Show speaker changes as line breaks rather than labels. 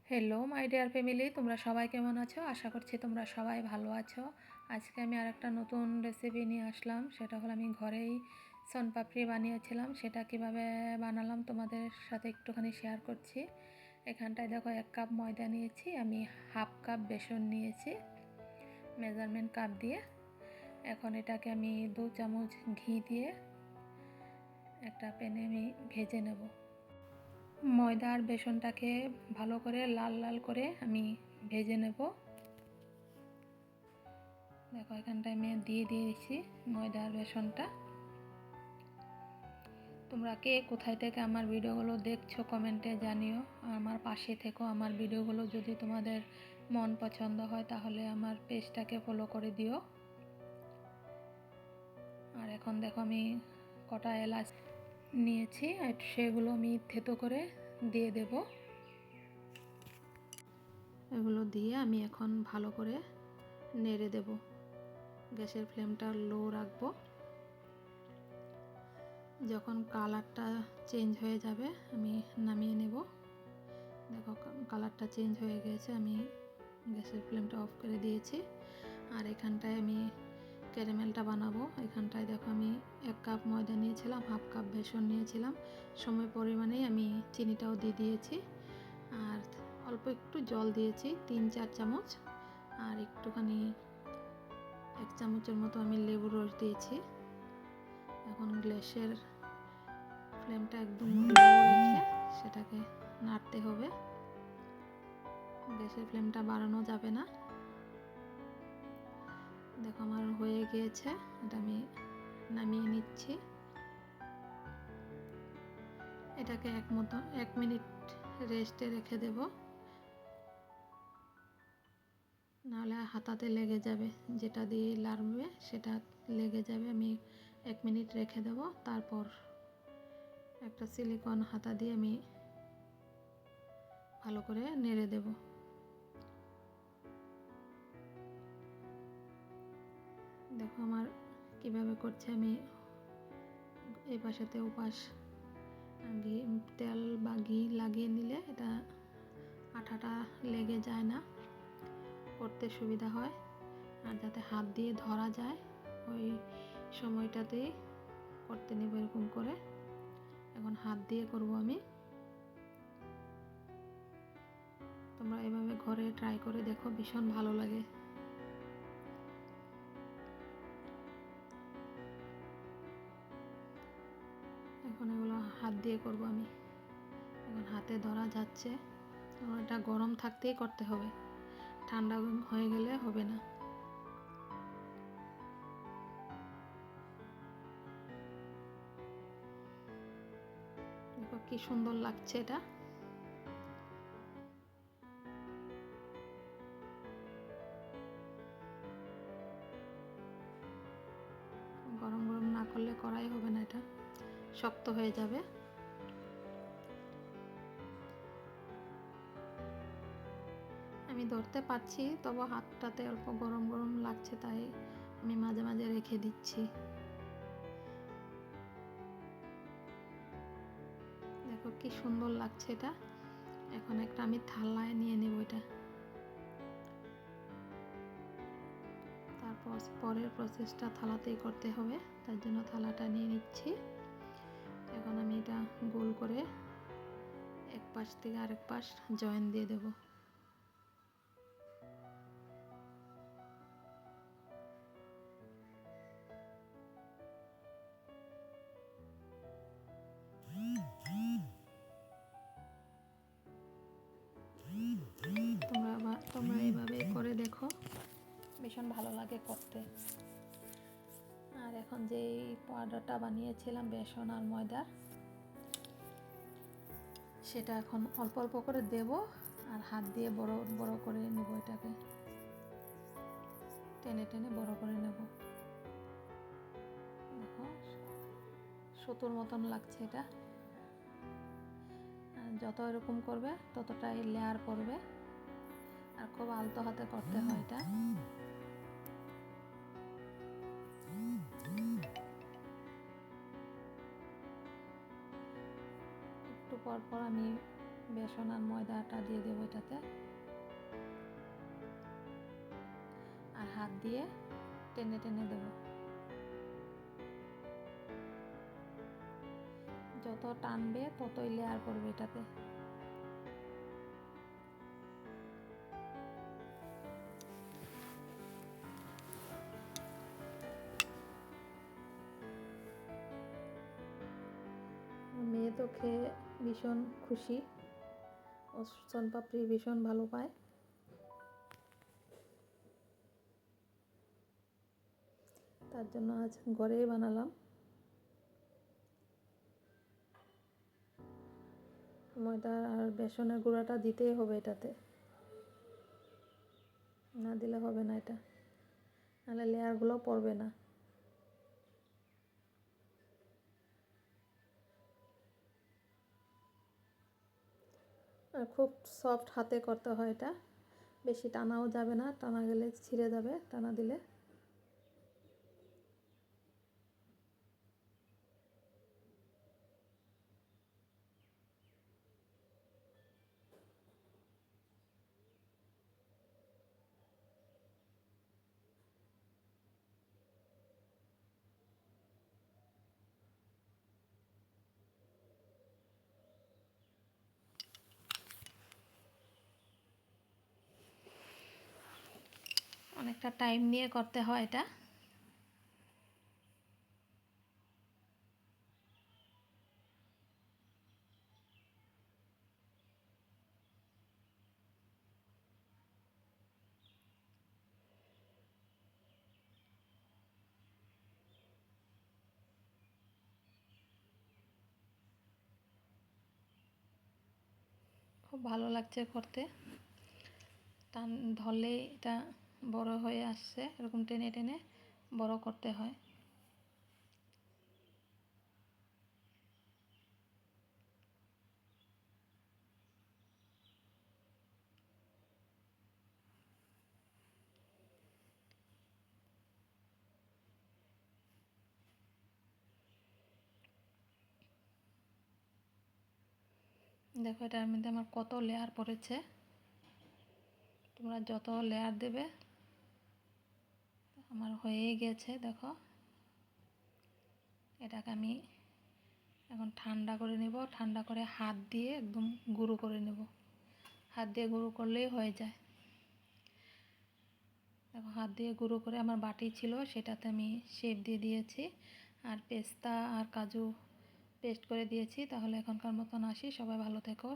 Hello my dear family, তোমরা সবাই কেমন আছো? আশা করছি তোমরা সবাই ভালো আছো। আজকে আমি আরেকটা নতুন রেসিপি নিয়ে আসলাম। সেটা হলো আমি ঘরেই শনপাপড়ি বানিয়েছিলাম। সেটা কিভাবে বানালাম তোমাদের সাথে একটুখানি শেয়ার করছি। এখানটায় দেখো 1 কাপ ময়দা নিয়েছি, আমি হাফ কাপ বেসন নিয়েছি মেজারমেন্ট কাপ দিয়ে। এখন এটাকে আমি 2 চামচ ঘি দিয়ে একটা প্যানে আমি ভেজে নেব। ময়দা আর বেসনটাকে ভালো করে লাল লাল করে আমি ভেজে নেব। দেখো এখানটায় আমি দিয়ে দিয়েছি ময়দা আর বেসনটা। তোমরা কে কোথায় থেকে আমার ভিডিওগুলো দেখছো কমেন্টে জানিও। আমার পাশে থেকো। আমার ভিডিওগুলো যদি তোমাদের মন পছন্দ হয় তাহলে আমার পেজটাকে ফলো করে দিও। আর এখন দেখো আমি কটা এলাচ নিয়েছি আর সেগুলো আমি থেতো করে দিয়ে দেব। এগুলো দিয়ে আমি এখন ভালো করে নেড়ে দেব। গ্যাসের ফ্লেমটা লো রাখবো। যখন কালারটা চেঞ্জ হয়ে যাবে আমি নামিয়ে নেব। দেখো কালারটা চেঞ্জ হয়ে গেছে, আমি গ্যাসের ফ্লেমটা অফ করে দিয়েছি। আর এখানটায় আমি ক্যারামেলটা বানাবো। এখানটায় দেখো আমি 1 কাপ ময়দা নিয়েছিলাম, হাফ কাপ বেসন নিয়েছিলাম, সময় পরিমাণেই আমি চিনিটাও দিয়ে দিয়েছি। আর অল্প একটু জল দিয়েছি 3-4 চামচ। আর একটুখানি 1 চামচের মতো আমি লেবুর রস দিয়েছি। এখন গ্যাসের ফ্লেমটা একদম লো রেখে সেটাকে নাড়তে হবে। গ্যাসের ফ্লেমটা বাড়ানো যাবে না। দেখো আমার হয়ে গিয়েছে, এটা আমি নামিয়ে নিচ্ছি। এটাকে 1 মিনিট রেস্টে রেখে দেব, নাহলে হাতাতে লেগে যাবে, যেটা দিয়ে লাড়বে সেটা লেগে যাবে। আমি 1 মিনিট রেখে দেব, তারপর একটা সিলিকন হাতা দিয়ে আমি ভালো করে নেড়ে দেব। দেখো আমার কিভাবে করছে, আমি এই পাশেতে ওপাশ তেল বা ঘি লাগিয়ে নিলে এটা আঠাটা লেগে যায় না, করতে সুবিধা হয়। আর যাতে হাত দিয়ে ধরা যায় ওই সময়টাতেই করতে নেব এরকম করে। এখন হাত দিয়ে করব আমি। তোমরা এভাবে ঘরে ট্রাই করে দেখো, ভীষণ ভালো লাগে। এখন এগুলো হাত দিয়ে করব আমি। এখন হাতে ধরা যাচ্ছে, এটা গরম থাকতেই করতে হবে, ঠান্ডা হয়ে গেলে হবে না। দেখো কি সুন্দর লাগছে এটা। গরম গরম না করলে করাই হবে না, এটা শক্ত হয়ে যাবে। আমি ধরতে পারছি, তবু হাতটাতে অল্প গরম গরম লাগছে, তাই আমি মাঝে মাঝে রেখে দিচ্ছি। দেখো কি সুন্দর লাগছে এটা। এখন একটা আমি থালায় নিয়ে নেব এটা। তারপর পরের প্রসেসটা থালাতেই করতে হবে, তার জন্য থালাটা নিয়ে নিচ্ছি। এখন আমি এটা গোল করে এক পাশ থেকে আরেক পাশ জয়েন দিয়ে দেব। তোমরা এইভাবে করে দেখো, ভীষণ ভালো লাগে করতে। আর এখন যে পাউডারটা বানিয়েছিলাম বেসন আর ময়দার, সেটা এখন অল্প অল্প করে দেব আর হাত দিয়ে বড় বড় করে নেব। এটাকে টেনে টেনে বড় করে নেব। দেখো সুতোর মতন লাগছে এটা। যত এরকম করবে ততটাই লেয়ার পড়বে, আর খুব আলতো হাতে করতে হয় এটা। একটু পর পর আমি বেসন আর ময়দাটা দিয়ে দেবো এটাতে। দিয়ে টেনে টেনে দেবো। যত টানবে ততই লেয়ার পড়বে এটাতে। মেয়ে তো খেয়ে ভীষণ খুশি, ও শনপাপড়ি ভীষণ ভালো পায়। তার জন্য আজ ঘরেই বানালাম। ময়দা আর বেসনের গুঁড়াটা দিতেই হবে এটাতে, না দিলে হবে না এটা, নাহলে লেয়ারগুলো পড়বে না। আর খুব সফট হাতে করতে হয় এটা, বেশি টানাও যাবে না, টানা গেলে ছিঁড়ে যাবে টানা দিলে। অনেকটা টাইম নিয়ে করতে হয় এটা। খুব ভালো লাগছে করতে, টান ধরলেই এটা বড় হয়ে আসছে, এরকম টেনে টেনে বড় করতে হয়। দেখো এটার মধ্যে আমার কত লেয়ার পড়েছে। তোমরা যত লেয়ার দেবে, আমার হয়েই গেছে। দেখো এটাকে আমি এখন ঠান্ডা করে নেব, ঠান্ডা করে হাত দিয়ে একদম গুঁড়ো করে নেব। হাত দিয়ে গুঁড়ো করলেই হয়ে যায়। দেখো হাত দিয়ে গুঁড়ো করে আমার বাটি ছিল সেটাতে আমি শেপ দিয়ে দিয়েছি, আর পেস্তা আর কাজু পেস্ট করে দিয়েছি। তাহলে এখনকার মতন আসি, সবাই ভালো থেকো।